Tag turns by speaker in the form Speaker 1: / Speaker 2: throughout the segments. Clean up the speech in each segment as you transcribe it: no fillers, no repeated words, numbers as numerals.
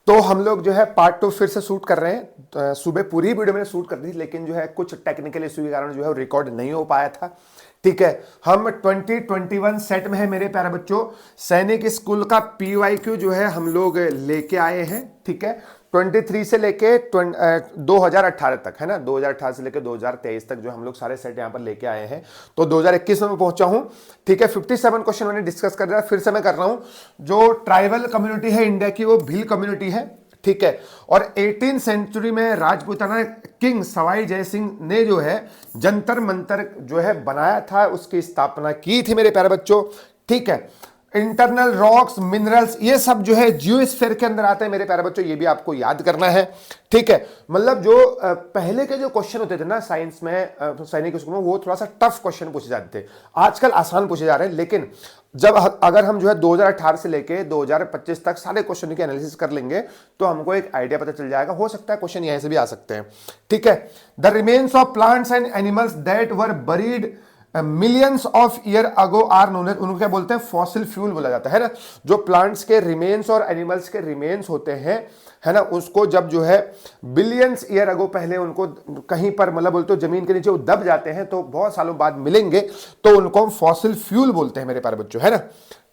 Speaker 1: तो हम लोग जो है पार्ट 2 फिर से शूट कर रहे हैं। तो सुबह पूरी वीडियो मैंने शूट कर दी थी, लेकिन जो है कुछ टेक्निकल इशू के कारण जो है रिकॉर्ड नहीं हो पाया था। ठीक है, हम 2021 सेट में है मेरे प्यारे बच्चों। सैनिक स्कूल का PYQ जो है हम लोग लेके आए हैं। ठीक है, 23 से लेके 2018 तक है ना, 2018 से लेके 2023 तक जो हम लोग सारे सेट यहां पर लेके आए हैं। तो 2021 में मैं पहुंचा हूं। ठीक है, 57 क्वेश्चन मैंने डिस्कस कर दिया, फिर से मैं कर रहा हूं। जो ट्राइबल कम्युनिटी है इंडिया की वो भील कम्युनिटी है। ठीक है, और 18 सेंचुरी में राजपूताना किंग सवाई जय सिंह ने जो है जंतर मंतर जो है बनाया था, उसकी स्थापना की थी मेरे प्यारे बच्चों। ठीक है, इंटरनल रॉक्स मिनरल्स ये सब जो है जियोस्फीयर के अंदर आते हैं मेरे प्यारे बच्चों, ये भी आपको याद करना है। ठीक है, मतलब जो पहले के जो क्वेश्चन होते थे ना साइंस में, सैनिक स्कूल में, वो थोड़ा सा टफ क्वेश्चन पूछे जाते थे। आजकल आसान पूछे जा रहे हैं, लेकिन जब अगर हम जो है 2018 से लेके 2025 तक सारे क्वेश्चन की एनालिसिस कर लेंगे तो हमको एक आइडिया पता चल जाएगा। हो सकता है क्वेश्चन यहीं से भी आ सकते हैं। ठीक है, the remains of plants and animals that were buried millions of year ago are known, उनको क्या बोलते हैं, फॉसिल फ्यूल बोला जाता है ना। जो प्लांट्स के रिमेन्स और एनिमल्स के रिमेन्स होते हैं है ना, उसको जब जो है बिलियंस ईयर अगो पहले उनको कहीं पर मतलब बोलते हो जमीन के नीचे वो दब जाते हैं, तो बहुत सालों बाद मिलेंगे तो उनको हम फॉसिल फ्यूल बोलते हैं मेरे प्यारे बच्चों, है ना।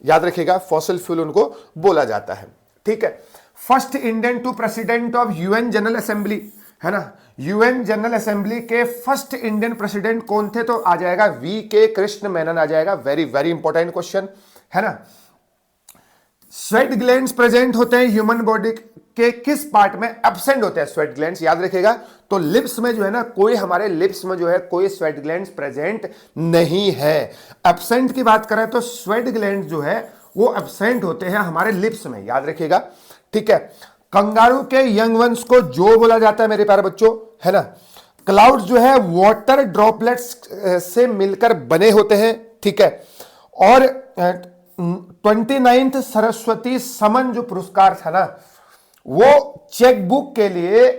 Speaker 1: याद रखिएगा, फॉसिल फ्यूल उनको बोला जाता है। ठीक है, first Indian to president of UN general assembly है ना, UN जनरल असेंबली के फर्स्ट इंडियन प्रेसिडेंट कौन थे, तो आ जाएगा VK कृष्ण मेनन आ जाएगा। वेरी वेरी इंपॉर्टेंट क्वेश्चन है ना। स्वेट ग्लैंड्स प्रेजेंट होते हैं ह्यूमन बॉडी के किस पार्ट में, एब्सेंट होते हैं स्वेट ग्लैंड्स, याद रखिएगा। तो लिप्स में जो है ना, कोई हमारे लिप्स में जो है कोई स्वेट ग्लैंड्स प्रेजेंट नहीं है। एब्सेंट की बात करें तो स्वेट ग्लैंड्स जो है वो एब्सेंट होते हैं हमारे लिप्स में, याद रखिएगा। ठीक है, कंगारू के यंग वंस को जो बोला जाता है मेरे प्यारे बच्चों, है ना। क्लाउड्स जो है वाटर ड्रॉपलेट्स से मिलकर बने होते हैं। ठीक है, और 29th सरस्वती समन जो पुरस्कार था ना, वो चेक बुक के लिए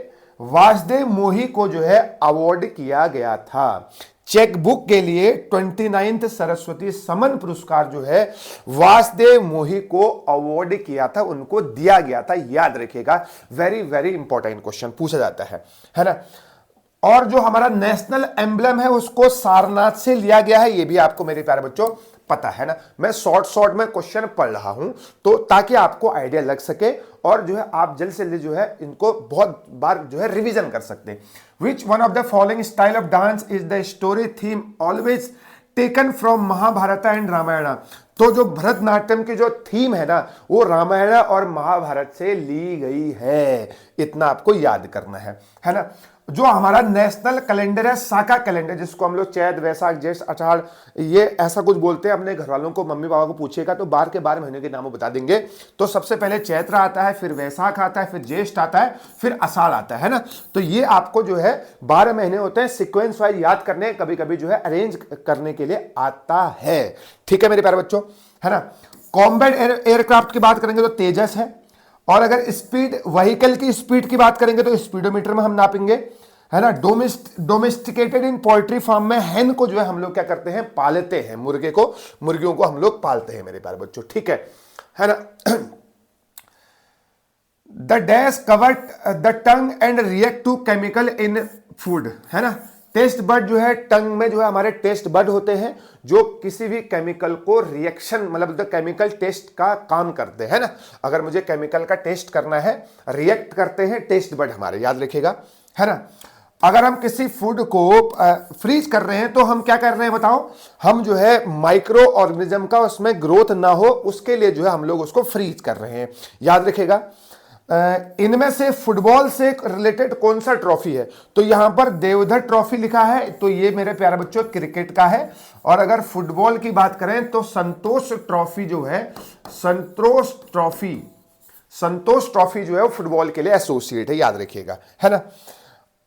Speaker 1: वासुदेव मोही को जो है अवार्ड किया गया था। चेक बुक के लिए 29th सरस्वती समन पुरस्कार जो है वासुदेव मोही को अवार्ड किया था, उनको दिया गया था, याद रखिएगा। वेरी वेरी इंपॉर्टेंट क्वेश्चन पूछा जाता है ना। और जो हमारा नेशनल एम्बलम है उसको सारनाथ से लिया गया है, ये भी आपको मेरे प्यारे बच्चों पता है ना। मैं शॉर्ट में क्वेश्चन पढ़ रहा हूं तो ताकि आपको आइडिया लग सके और जो है आप जल्द से जल्द जो है इनको बहुत बार जो है रिवीजन कर सकते हैं। Which one of the following style of dance is the story theme always taken from Mahabharata and Ramayana. तो जो भरतनाट्यम की जो थीम है ना, वो रामायण और महाभारत से ली गई है, इतना आपको याद करना है ना। जो हमारा नेशनल कैलेंडर है साका कैलेंडर, जिसको हम लोग चैत वैसाख जेठ आषाढ़ ये ऐसा कुछ बोलते हैं, अपने घर वालों को मम्मी पापा को पूछेगा तो 12 महीने के नाम बता देंगे। तो सबसे पहले चैत्र आता है, फिर वैसाख आता है, फिर ज्येष्ठ आता है, फिर आषाढ़ आता है ना। तो ये आपको जो है 12 महीने होते हैं, सिक्वेंस वाइज याद करने, कभी कभी जो है अरेंज करने के लिए आता है। ठीक है मेरे प्यारे बच्चों, है ना। कॉम्बैट एयरक्राफ्ट की बात करेंगे तो तेजस है, और अगर स्पीड व्हीकल की स्पीड की बात करेंगे तो स्पीडोमीटर में हम नापेंगे, है ना। डोमेस्टिकेटेड इन पोल्ट्री फार्म में हेन को जो है हम लोग क्या करते हैं, पालते हैं, मुर्गियों को हम लोग पालते हैं मेरे प्यारे बच्चों। ठीक है ना। The dash covered the tongue and react to chemical in food, है ना। टेस्ट बड जो है, टंग में जो है हमारे टेस्ट बड होते हैं जो किसी भी केमिकल को रिएक्शन मतलब केमिकल टेस्ट का काम करते हैं ना। अगर मुझे केमिकल का टेस्ट करना है, रिएक्ट करते हैं टेस्ट बड हमारे, याद रखिएगा, है ना। अगर हम किसी फूड को फ्रीज कर रहे हैं तो हम क्या कर रहे हैं बताओ, हम जो है माइक्रो ऑर्गेनिज्म का उसमें ग्रोथ ना हो उसके लिए जो है हम लोग उसको फ्रीज कर रहे हैं, याद रखिएगा। इनमें से फुटबॉल से रिलेटेड कौन सा ट्रॉफी है, तो यहां पर देवधर ट्रॉफी लिखा है, तो ये मेरे प्यारे बच्चों क्रिकेट का है। और अगर फुटबॉल की बात करें तो संतोष ट्रॉफी जो है, संतोष ट्रॉफी जो है वो फुटबॉल के लिए एसोसिएट है, याद रखिएगा, है ना।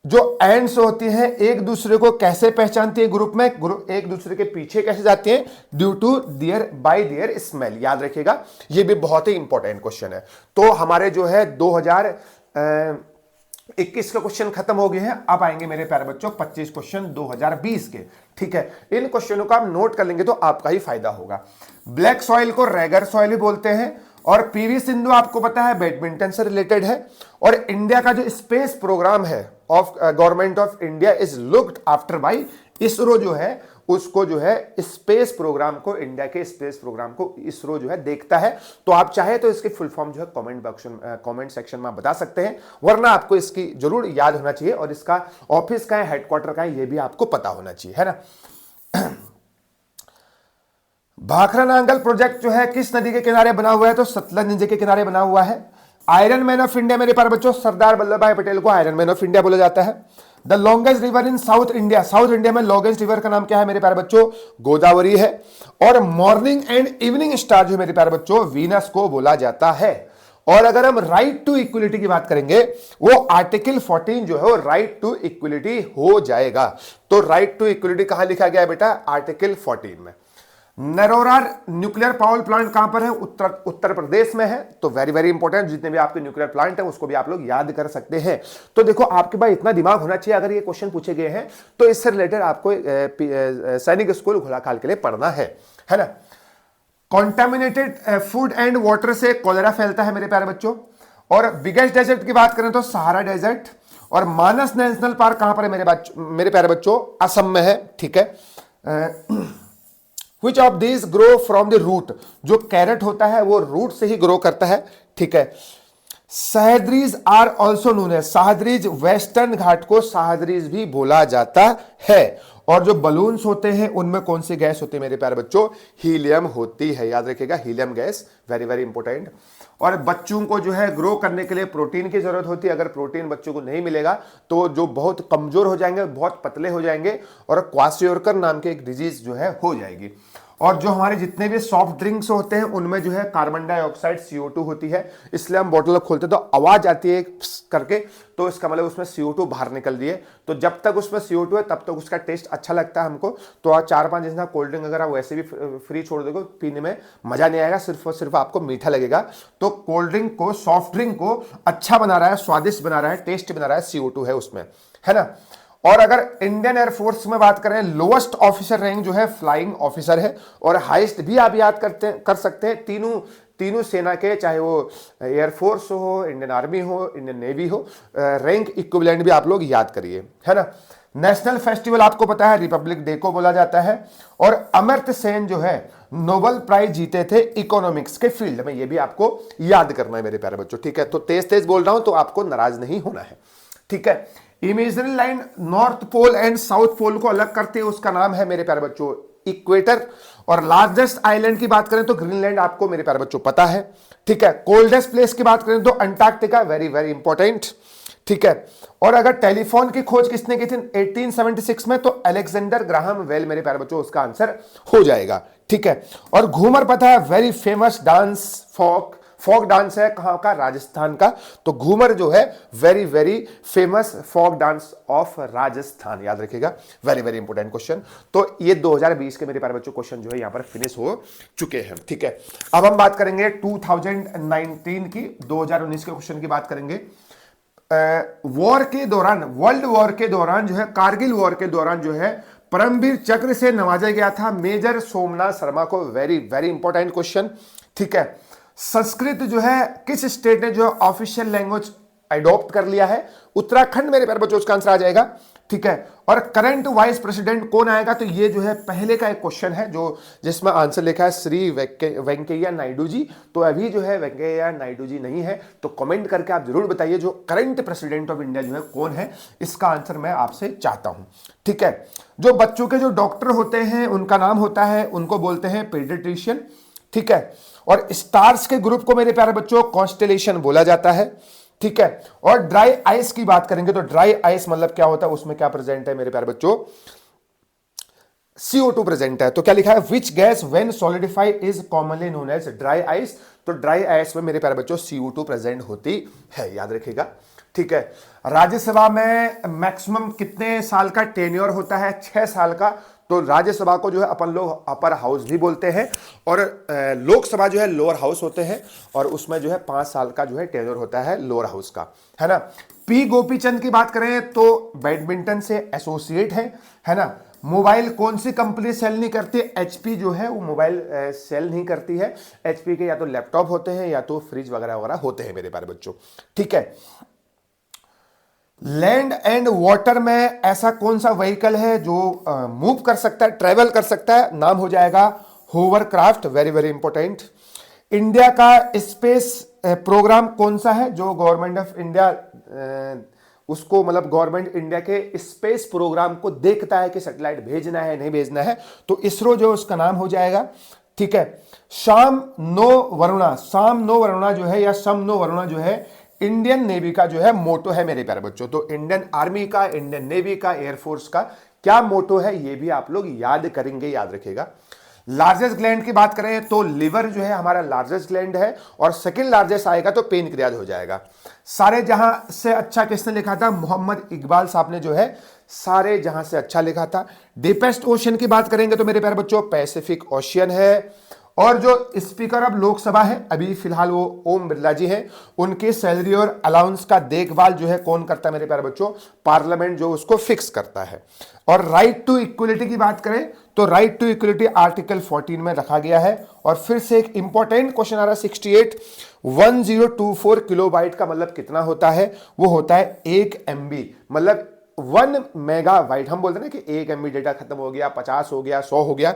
Speaker 1: जो एंड्स होती हैं एक दूसरे को कैसे पहचानती है ग्रुप में, एक दूसरे के पीछे कैसे जाती हैं, due to by their smell, याद रखिएगा। ये भी बहुत ही इंपॉर्टेंट क्वेश्चन है। तो हमारे जो है 2021 के क्वेश्चन खत्म हो गए हैं, अब आएंगे मेरे प्यारे बच्चों 25 क्वेश्चन 2020 के। ठीक है, इन क्वेश्चनों को आप नोट कर लेंगे तो आपका ही फायदा होगा। ब्लैक सॉइल को रेगर सॉइल ही बोलते हैं, और पीवी सिंधु आपको पता है बैडमिंटन से रिलेटेड है। और इंडिया का जो स्पेस प्रोग्राम है of government of India is looked after bye ISRO, जो है उसको जो है स्पेस प्रोग्राम को, इंडिया के स्पेस प्रोग्राम को इसरो जो है देखता है। तो आप चाहे तो इसकी फुल फॉर्म जो है कमेंट सेक्शन में बता सकते हैं, वरना आपको इसकी जरूर याद होना चाहिए और इसका ऑफिस का है, हेडक्वार्टर का है, ये भी आपको पता होना चाहिए, है ना। भाखरा नांगल प्रोजेक्ट जो है किस नदी के किनारे बना हुआ है? तो सतलज नदी के किनारे बना हुआ है। आयरन मैन ऑफ इंडिया मेरे प्यारे बच्चों, सरदार वल्लभ भाई पटेल को आयरन मैन ऑफ इंडिया बोला जाता है। The longest river in south India, south India में लॉन्गेस्ट रिवर का नाम क्या है मेरे प्यारे बच्चों? गोदावरी है। और मॉर्निंग एंड इवनिंग स्टार जो मेरे प्यारे बच्चों वीनस को बोला जाता है। और अगर हम राइट टू इक्वलिटी की बात करेंगे, वो आर्टिकल 14 जो है वो राइट टू इक्वलिटी हो जाएगा। तो राइट टू इक्वलिटी कहां लिखा गया है बेटा? आर्टिकल 14 में। नरोरा न्यूक्लियर पावर प्लांट कहां पर है? उत्तर प्रदेश में है। तो वेरी वेरी इंपॉर्टेंट, जितने भी आपके न्यूक्लियर प्लांट है उसको भी आप लोग याद कर सकते हैं। तो देखो आपके पास इतना दिमाग होना चाहिए, अगर ये क्वेश्चन पूछे गए हैं तो इससे रिलेटेड आपको सैनिक स्कूल घोड़ाखाल के लिए पढ़ना है ना। कॉन्टेमिनेटेड फूड एंड वाटर से कॉलेरा फैलता है मेरे प्यारे बच्चों। और बिगेस्ट डेजर्ट की बात करें तो सहारा डेजर्ट। और मानस नेशनल पार्क कहां पर है मेरे प्यारे बच्चों? असम में है, ठीक है। Which of these grow from the root? जो कैरेट होता है वो रूट से ही ग्रो करता है, ठीक है। सह्याद्रीज आर ऑल्सो नोन है, सह्याद्रीज वेस्टर्न घाट को सह्याद्रीज भी बोला जाता है। और जो बलून्स होते हैं उनमें कौन सी गैस होती है मेरे प्यारे बच्चों? हीलियम होती है, याद रखिएगा, helium gas, very very important. और बच्चों को जो है ग्रो करने के लिए प्रोटीन की जरूरत होती है। अगर प्रोटीन बच्चों को नहीं मिलेगा तो जो बहुत कमजोर हो जाएंगे, बहुत पतले हो जाएंगे और क्वाशियोरकर नाम के एक डिजीज जो है हो जाएगी। और जो हमारे जितने भी सॉफ्ट ड्रिंक्स होते हैं उनमें जो है कार्बन डाइऑक्साइड CO2 होती है, इसलिए हम बोतल खोलते तो आवाज आती है करके, तो इसका मतलब उसमें CO2 बाहर निकल रही है। तो जब तक उसमें CO2 है तब तक उसका टेस्ट अच्छा लगता है हमको। तो आज 4-5 जैसा कोल्ड ड्रिंक अगर आप वैसे भी फ्री छोड़ दोगे पीने में मजा नहीं आएगा, सिर्फ और सिर्फ आपको मीठा लगेगा। तो कोल्ड ड्रिंक को, सॉफ्ट ड्रिंक को अच्छा बना रहा है, स्वादिष्ट बना रहा है, टेस्ट बना रहा है, CO2 है उसमें, है ना। और अगर इंडियन एयरफोर्स में बात करें, लोएस्ट ऑफिसर रैंक जो है फ्लाइंग ऑफिसर है। और हाईएस्ट भी आप याद कर सकते हैं, तीनों सेना के, चाहे वो एयरफोर्स हो, इंडियन आर्मी हो, इंडियन नेवी हो, रैंक इक्विवेलेंट भी आप लोग याद करिए, है ना। नेशनल फेस्टिवल आपको पता है रिपब्लिक डे को बोला जाता है। और अमर्त्य सेन जो है नोबेल प्राइज जीते थे इकोनॉमिक्स के फील्ड में, ये भी आपको याद करना है मेरे प्यारे बच्चों, ठीक है। तो तेज तेज बोल रहा हूं तो आपको नाराज नहीं होना है, ठीक है। Imaginary line north pole and south pole को अलग करते हैं, उसका नाम है मेरे प्यारे बच्चों इक्वेटर। और लार्जेस्ट आइलैंड की बात करें तो ग्रीनलैंड आपको मेरे प्यारे बच्चों पता है, ठीक है। कोल्डेस्ट प्लेस की बात करें तो अंटार्कटिका, वेरी वेरी इंपॉर्टेंट, ठीक है। और अगर टेलीफोन की खोज किसने की थी 1876 में, तो अलेक्जेंडर ग्राहम बेल मेरे प्यारे बच्चों उसका आंसर हो जाएगा, ठीक है। और घूमर पता है very famous dance, folk dance है कहां का? राजस्थान का। तो घूमर जो है very very famous folk dance of Rajasthan, याद रखिएगा, वेरी वेरी इंपॉर्टेंट क्वेश्चन। तो ये 2020 के मेरे प्यारे बच्चों क्वेश्चन जो है यहां पर फिनिश हो चुके हैं, ठीक है। अब हम बात करेंगे 2019 की, 2019 के क्वेश्चन की बात करेंगे। वॉर के दौरान, वर्ल्ड वॉर के दौरान जो है, कारगिल वॉर के दौरान जो है परमवीर चक्र से नवाजा गया था मेजर सोमनाथ शर्मा को, वेरी वेरी इंपॉर्टेंट क्वेश्चन, ठीक है। संस्कृत जो है किस स्टेट ने जो ऑफिशियल लैंग्वेज अडॉप्ट कर लिया है? उत्तराखंड मेरे प्यारे बच्चों उसका आंसर आ जाएगा, ठीक है। और करंट वाइस प्रेसिडेंट कौन आएगा? तो ये जो है पहले का एक क्वेश्चन है जो जिसमें आंसर लिखा है श्री वेंकैया नायडू जी। तो अभी जो है वेंकैया नायडू जी नहीं है, तो कमेंट करके आप जरूर बताइए जो करंट प्रेसिडेंट ऑफ इंडिया जो है कौन है, इसका आंसर मैं आपसे चाहता हूं, ठीक है। जो बच्चों के जो डॉक्टर होते हैं उनका नाम होता है, उनको बोलते हैं पीडियाट्रिशियन, ठीक है। और स्टार्स के ग्रुप को मेरे प्यारे बच्चों कॉन्स्टेलेशन बोला जाता है, ठीक है। और ड्राई आइस की बात करेंगे तो ड्राई आइस मतलब क्या होता है, उसमें क्या प्रेजेंट है मेरे प्यारे बच्चों? CO2 प्रेजेंट है। तो क्या लिखा है? Which gas when solidify is commonly known as dry ice. तो ड्राई आइस में मेरे प्यारे बच्चों CO2 प्रेजेंट होती है, याद रखिएगा, ठीक है। राज्यसभा में मैक्सिमम कितने साल का टेन्योर होता है? 6 साल का। तो राज्यसभा को जो है अपन लोग अपर हाउस भी बोलते हैं, और लोकसभा जो है लोअर हाउस होते हैं, और उसमें जो है 5 साल का जो है टेन्योर होता है लोअर हाउस का, है ना। पी गोपीचंद की बात करें तो बैडमिंटन से एसोसिएट है ना। मोबाइल कौन सी कंपनी सेल नहीं करती? एचपी जो है वो मोबाइल सेल नहीं करती है। एचपी के या तो लैपटॉप होते हैं या तो फ्रिज वगैरह वगैरह होते हैं मेरे प्यारे बच्चों, ठीक है। लैंड एंड वाटर में ऐसा कौन सा व्हीकल है जो मूव कर सकता है, ट्रेवल कर सकता है? नाम हो जाएगा hovercraft, very very important. India का स्पेस प्रोग्राम कौन सा है जो गवर्नमेंट ऑफ इंडिया उसको मतलब गवर्नमेंट इंडिया के स्पेस प्रोग्राम को देखता है कि सैटेलाइट भेजना है नहीं भेजना है? तो इसरो जो उसका नाम हो जाएगा, ठीक है। शाम नो वरुणा जो है या सम नो वरुणा जो है इंडियन नेवी का जो है मोटो है मेरे प्यारे बच्चों। तो इंडियन आर्मी का, इंडियन नेवी का, एयरफोर्स का क्या मोटो है ये भी आप लोग याद करेंगे, याद रखिएगा। लार्जेस्ट ग्लैंड की बात करें तो लिवर जो है हमारा लार्जेस्ट ग्लैंड है, और सेकंड लार्जेस्ट आएगा तो पेनक्रियाज हो जाएगा। सारे जहां से अच्छा किसने लिखा था? मोहम्मद इकबाल साहब ने जो है सारे जहां से अच्छा लिखा था। डीपेस्ट ओशन की बात करेंगे तो मेरे प्यारे बच्चों पैसिफिक ओशियन है। और जो स्पीकर ऑफ लोकसभा है अभी फिलहाल वो ओम बिरला जी हैं, उनकी सैलरी और अलाउंस का देखभाल जो है कौन करता है मेरे प्यारे बच्चों? पार्लियामेंट जो उसको फिक्स करता है। और राइट टू इक्वलिटी की बात करें तो राइट टू इक्वलिटी आर्टिकल 14 में रखा गया है। और फिर से एक इंपॉर्टेंट क्वेश्चन आ रहा है 68, 1024 किलोबाइट का मतलब कितना होता है? वो होता है 1 MB, मतलब 1 मेगाबाइट। हम बोलते हैं ना कि 1 MB डेटा खत्म हो गया, 50 हो गया, 100 हो गया,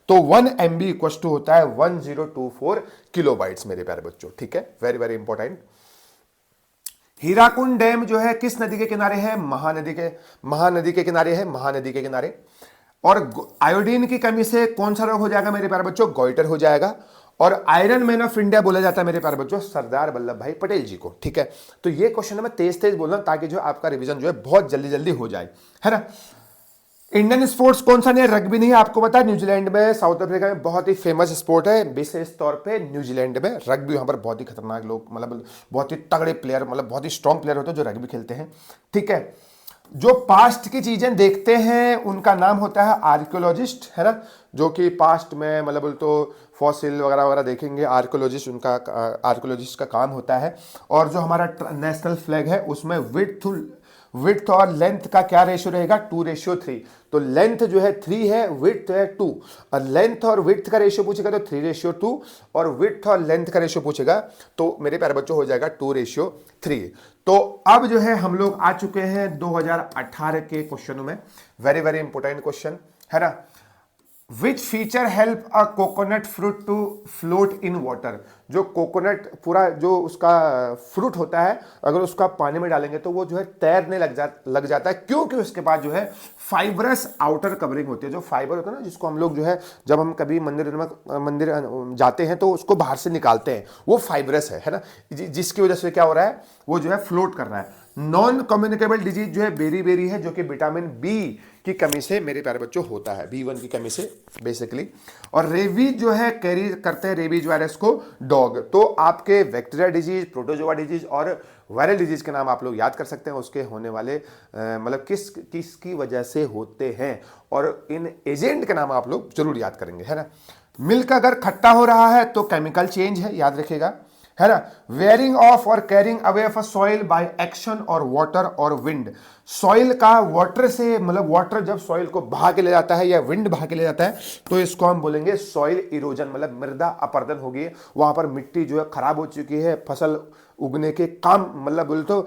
Speaker 1: तो 1 MB इक्वल टू होता है 1024 किलोबाइट्स मेरे प्यारे बच्चों, ठीक है। Very very important. Hirakud dam जो है किस नदी के किनारे है? महानदी के किनारे है, महानदी के किनारे। और आयोडीन की कमी से कौन सा रोग हो जाएगा मेरे प्यारे बच्चों? गोइटर हो जाएगा। और आयरन मैन ऑफ इंडिया बोला जाता है मेरे प्यारे बच्चों सरदार वल्लभ भाई पटेल जी को, ठीक है। तो ये क्वेश्चन मैं तेज तेज बोल रहा हूं ताकि जो आपका रिवीजन जो है बहुत जल्दी जल्दी हो जाए, है ना। इंडियन स्पोर्ट्स कौन सा नहीं है? रग्बी नहीं है, आपको पता है न्यूजीलैंड में, साउथ अफ्रीका में बहुत ही फेमस स्पोर्ट है, विशेष तौर पे न्यूजीलैंड में रग्बी। वहां पर बहुत ही खतरनाक लोग, मतलब बहुत ही तगड़े प्लेयर, मतलब बहुत ही स्ट्रॉन्ग प्लेयर होते हैं जो रग्बी खेलते हैं, ठीक है। जो पास्ट की चीजें देखते हैं उनका नाम होता है आर्कियोलॉजिस्ट, है ना, जो कि पास्ट में मतलब तो फॉसिल वगैरह वगैरह देखेंगे, आर्कियोलॉजिस्ट उनका आर्कियोलॉजिस्ट का काम होता है। और जो हमारा नेशनल फ्लैग है उसमें विड्थ और लेंथ का क्या रेशियो रहेगा? 2:3। तो लेंथ जो है 3 है, विड्थ है 2, और लेंथ और विड्थ का रेशियो पूछेगा तो 3:2, और विड्थ और लेंथ का रेशियो पूछेगा तो मेरे प्यारे बच्चों हो जाएगा 2:3। तो अब जो है हम लोग आ चुके हैं 2018 के क्वेश्चनों में, वेरी वेरी इंपॉर्टेंट क्वेश्चन है ना। Which feature help a coconut fruit to float in water? जो कोकोनट पूरा जो उसका फ्रूट होता है अगर उसका पानी में डालेंगे तो वो जो है तैरने लग जाता है, क्योंकि उसके पास जो है फाइबरस आउटर कवरिंग होती है। जो फाइबर होता है ना, जिसको हम लोग जो है जब हम कभी मंदिर जाते हैं तो उसको बाहर से निकालते हैं, वो फाइबरस है ना, जिसकी वजह से क्या हो रहा है, वो जो है फ्लोट कर रहा है। नॉन कम्युनिकेबल डिजीज जो है बेरी है, जो कि विटामिन बी की कमी से मेरे प्यारे बच्चों होता है, B1 की कमी से बेसिकली। और रेबीज जो है कैरी करते हैं रेबीज वायरस को डॉग। तो आपके बैक्टीरिया डिजीज, प्रोटोजोआ डिजीज और वायरल डिजीज के नाम आप लोग याद कर सकते हैं, उसके होने वाले मतलब किसकी वजह से होते हैं, और इन एजेंट के नाम आप लोग जरूर याद करेंगे, है ना। मिल्क अगर खट्टा हो रहा है तो केमिकल चेंज है, याद रखिएगा, है ना। वेयरिंग ऑफ और carrying away of a soil by action और वाटर और विंड। सॉइल का वाटर से मतलब वाटर जब सॉइल को बहा के ले जाता है या विंड बहा के ले जाता है तो इसको हम बोलेंगे सॉइल इरोजन, मतलब मृदा अपरदन हो गई है, वहां पर मिट्टी जो है खराब हो चुकी है, फसल उगने के काम मतलब बोले तो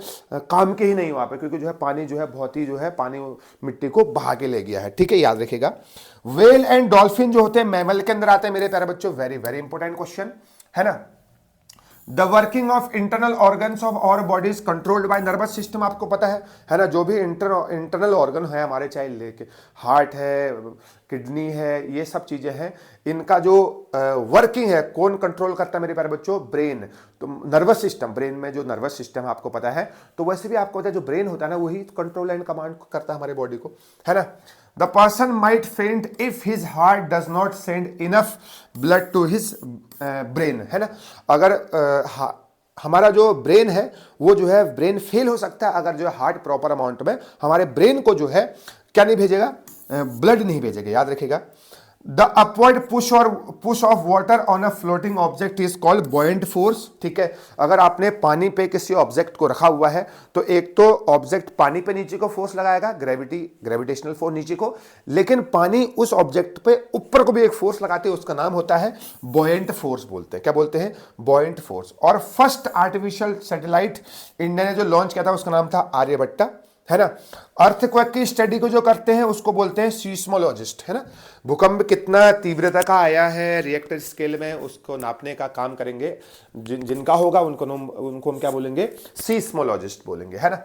Speaker 1: काम के ही नहीं वहां पर, क्योंकि जो है पानी जो है बहुत ही जो है पानी मिट्टी को बहा के ले गया है, ठीक है, याद रखिएगा। व्हेल एंड डॉल्फिन जो होते हैं मैमल के अंदर आते हैं मेरे प्यारे बच्चों, वेरी वेरी इंपॉर्टेंट क्वेश्चन है ना। The working of internal organs of our bodies controlled by nervous system, आपको पता है ना। जो भी इंटरनल ऑर्गन है हमारे, चाहे लेके हार्ट है, किडनी है, ये सब चीजें हैं, इनका जो वर्किंग है कौन कंट्रोल करता है मेरे प्यारे बच्चों? ब्रेन। तो नर्वस सिस्टम, ब्रेन में जो नर्वस सिस्टम आपको पता है, तो वैसे भी आपको पता है जो ब्रेन होता है ना वही कंट्रोल एंड कमांड करता है हमारे बॉडी को, है ना। The person might faint if his heart does not send enough blood to his brain, है ना। अगर हमारा जो ब्रेन है वो जो है ब्रेन फेल हो सकता है अगर जो है हार्ट प्रॉपर अमाउंट में हमारे ब्रेन को जो है क्या नहीं भेजेगा? ब्लड नहीं भेजेगा, याद रखिएगा। The upward push of water on a floating object is called buoyant force. ठीक है, अगर आपने पानी पे किसी ऑब्जेक्ट को रखा हुआ है तो एक तो ऑब्जेक्ट पानी पे नीचे को फोर्स लगाएगा, ग्रेविटेशनल फोर्स नीचे को, लेकिन पानी उस ऑब्जेक्ट पे ऊपर को भी एक फोर्स लगाती है, उसका नाम होता है बॉयंट फोर्स बोलते हैं। क्या बोलते हैं? Buoyant force. और फर्स्ट आर्टिफिशियल सैटेलाइट इंडिया ने जो लॉन्च किया था उसका नाम था आर्यभट्टा, है ना। अर्थक्वेक की स्टडी को जो करते हैं उसको बोलते हैं सीस्मोलॉजिस्ट, है ना। भूकंप कितना तीव्रता का आया है रिएक्टर स्केल में उसको नापने का काम करेंगे जिनका होगा उनको हम क्या बोलेंगे? सीस्मोलॉजिस्ट बोलेंगे, है ना।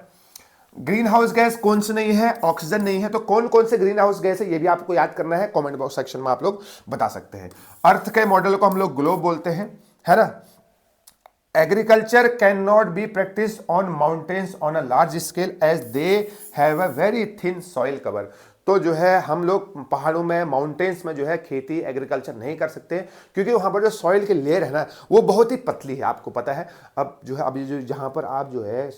Speaker 1: ग्रीन हाउस गैस कौन सी नहीं है? ऑक्सीजन नहीं है। तो कौन कौन से ग्रीन हाउस गैस है ये भी आपको याद करना है, कमेंट बॉक्स सेक्शन में आप लोग बता सकते हैं। अर्थ के मॉडल को हम लोग ग्लोब बोलते हैं, है ना। Agriculture cannot be practiced on mountains on a large scale as they have a very thin soil cover। तो जो है हम लोग पहाड़ों में, माउंटेन्स में जो है खेती एग्रीकल्चर नहीं कर सकते क्योंकि वहाँ पर जो सॉइल की लेयर है ना वो बहुत ही पतली है, आपको पता है। अब जो है अभी जो जहाँ पर आप जो है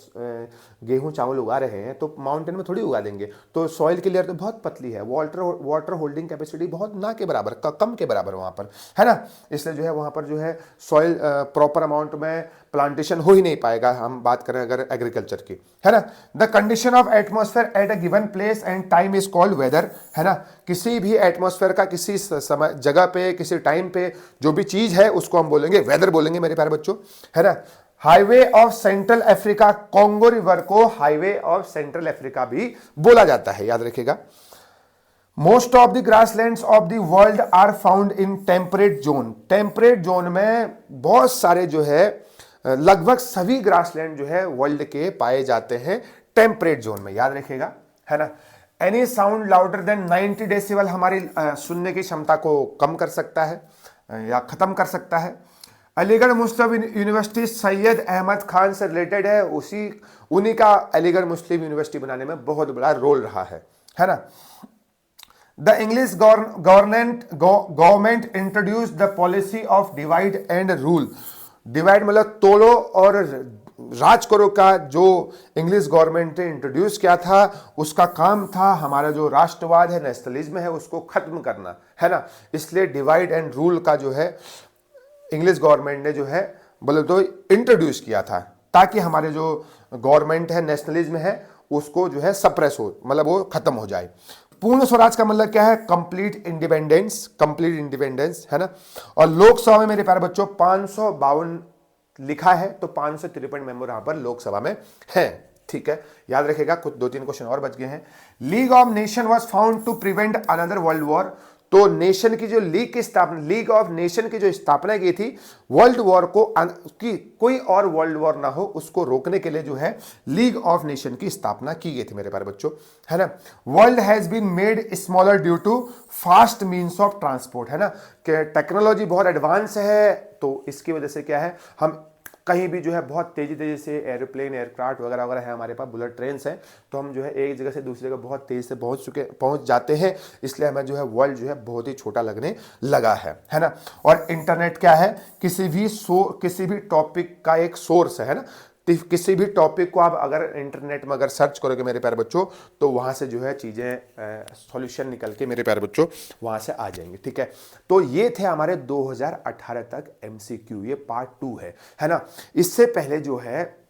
Speaker 1: गेहूँ चावल उगा रहे हैं तो माउंटेन में थोड़ी उगा देंगे, तो सॉइल की लेयर तो बहुत पतली है, वाटर होल्डिंग कैपेसिटी बहुत ना के बराबर, कम के बराबर वहाँ पर, है ना। इसलिए जो है वहाँ पर जो है सॉइल प्रॉपर अमाउंट में प्लांटेशन हो ही नहीं पाएगा, हम बात करें अगर एग्रीकल्चर की, है ना। The condition of atmosphere at a given place and time is called weather, है ना। किसी भी एटमॉस्फेयर का किसी समय जगह पे किसी टाइम पे जो भी चीज है उसको हम बोलेंगे वेदर बोलेंगे मेरे प्यारे बच्चों, है ना। Highway of central Africa, Congo river को हाईवे ऑफ सेंट्रल अफ्रीका भी बोला जाता है, याद रखिएगा। Most of the grasslands of the world are found in temperate zone. Temperate zone में बहुत सारे जो है लगभग सभी ग्रासलैंड जो है वर्ल्ड के पाए जाते हैं टेम्परेट जोन में, याद रखिएगा, है ना। Any sound louder than 90 decibel हमारी सुनने की क्षमता को कम कर सकता है या खत्म कर सकता है। अलीगढ़ मुस्लिम यूनिवर्सिटी सैयद अहमद खान से रिलेटेड है, उन्हीं का अलीगढ़ मुस्लिम यूनिवर्सिटी बनाने में बहुत बड़ा रोल रहा है ना। The English government introduce the policy of divide and rule. Divide मतलब तोड़ो और राज करो का जो इंग्लिश गवर्नमेंट ने इंट्रोड्यूस किया था उसका काम था हमारा जो राष्ट्रवाद है, नेशनलिज्म है, उसको खत्म करना, है ना। इसलिए डिवाइड एंड रूल का जो है इंग्लिश गवर्नमेंट ने जो है बोले तो इंट्रोड्यूस किया था ताकि हमारे जो गवर्नमेंट है, नेशनलिज्म है, उसको जो है सप्रेस हो, मतलब वो खत्म हो जाए। पूर्ण स्वराज का मतलब क्या है? कंप्लीट इंडिपेंडेंस, है ना। और लोकसभा में मेरे प्यारे बच्चों 552 लिखा है तो 553 मेंबर यहां पर लोकसभा में है, ठीक है, याद रखेगा। कुछ 2-3 क्वेश्चन और बच गए हैं। League of nation was found to prevent another world war. तो नेशन की जो लीग ऑफ नेशन की जो स्थापना की थी वर्ल्ड वॉर को कि कोई और वर्ल्ड वॉर ना हो उसको रोकने के लिए जो है लीग ऑफ नेशन की स्थापना की गई थी मेरे प्यारे बच्चों, है ना। World has been made smaller due to fast means of transport, है ना, कि टेक्नोलॉजी बहुत एडवांस है तो इसकी वजह से क्या है हम कहीं भी जो है बहुत तेजी से एरोप्लेन, एयरक्राफ्ट वगैरह वगैरह है हमारे पास, बुलेट ट्रेन है, तो हम जो है एक जगह से दूसरी जगह बहुत तेजी से पहुंच जाते हैं, इसलिए हमें जो है वर्ल्ड जो है बहुत ही छोटा लगने लगा है ना। और इंटरनेट क्या है? किसी भी टॉपिक का एक सोर्स है ना। किसी भी टॉपिक को आप अगर इंटरनेट में अगर सर्च करोगे मेरे प्यारे बच्चों तो वहां से जो है चीजें सॉल्यूशन निकल के मेरे प्यारे बच्चों वहां से आ जाएंगे, ठीक है। तो ये थे हमारे 2018 तक एमसीक्यू, ये पार्ट 2 है ना। इससे पहले जो है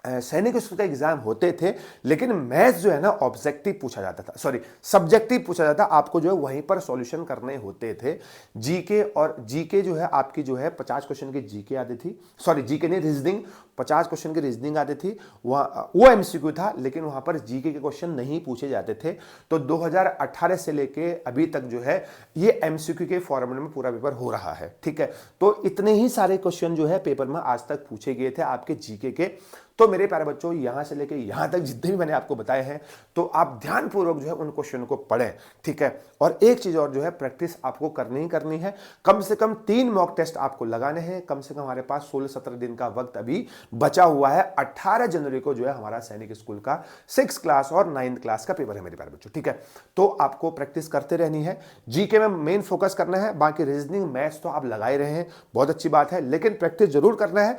Speaker 1: सैनिक स्कूल का एग्जाम होते थे लेकिन मैथ्स जो है ना ऑब्जेक्टिव पूछा जाता था, सॉरी सब्जेक्टिव पूछा जाता, आपको जो है वहीं पर सॉल्यूशन करने होते थे। जीके जो है आपकी जो है 50 क्वेश्चन की जीके आती थी, सॉरी जीके नहीं रीजनिंग, 50 क्वेश्चन की रीजनिंग आती थी, वो एमसीक्यू था लेकिन वहां पर जीके के क्वेश्चन नहीं पूछे जाते थे। तो 2018 से लेके अभी तक जो है ये एमसीक्यू के फॉर्मेट में पूरा पेपर हो रहा है, ठीक है। तो इतने ही सारे क्वेश्चन जो है पेपर में आज तक पूछे गए थे आपके जीके के। तो मेरे प्यारे बच्चों यहां से लेके यहां तक जितने भी मैंने आपको बताए हैं तो आप ध्यानपूर्वक जो है उन क्वेश्चन को पढ़ें, ठीक है। और एक चीज और जो है प्रैक्टिस आपको करनी ही करनी है, कम से कम 3 मॉक टेस्ट आपको लगाने हैं। कम से कम हमारे पास 16-17 दिन का वक्त अभी बचा हुआ है। 18 जनवरी को जो है हमारा सैनिक स्कूल का 6th क्लास और 9th क्लास का पेपर है मेरे प्यारे बच्चों, ठीक है। तो आपको प्रैक्टिस करते रहनी है, जीके में मेन फोकस करना है, बाकी रीजनिंग मैथ्स तो आप लगा ही रहे हैं, बहुत अच्छी बात है, लेकिन प्रैक्टिस जरूर करना है।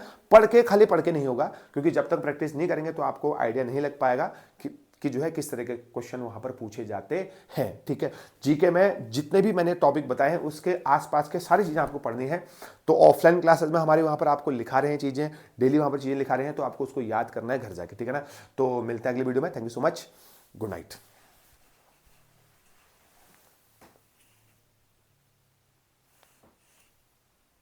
Speaker 1: खाली पढ़ के नहीं होगा क्योंकि जब तक प्रैक्टिस नहीं करेंगे तो आपको आइडिया नहीं लग पाएगा कि कि जो है किस तरह के क्वेश्चन वहां पर पूछे जाते हैं। ठीक है, जीके में जितने भी मैंने टॉपिक बताए हैं उसके आसपास के सारी चीजें आपको पढ़नी है। तो ऑफलाइन क्लासेस में हमारे वहां पर आपको लिखा रहे हैं चीजें, डेली वहां पर चीजें लिखा रहे हैं, तो आपको उसको याद करना है घर जाके। ठीक है ना, तो मिलते हैं अगली वीडियो में। Thank you so much, good night.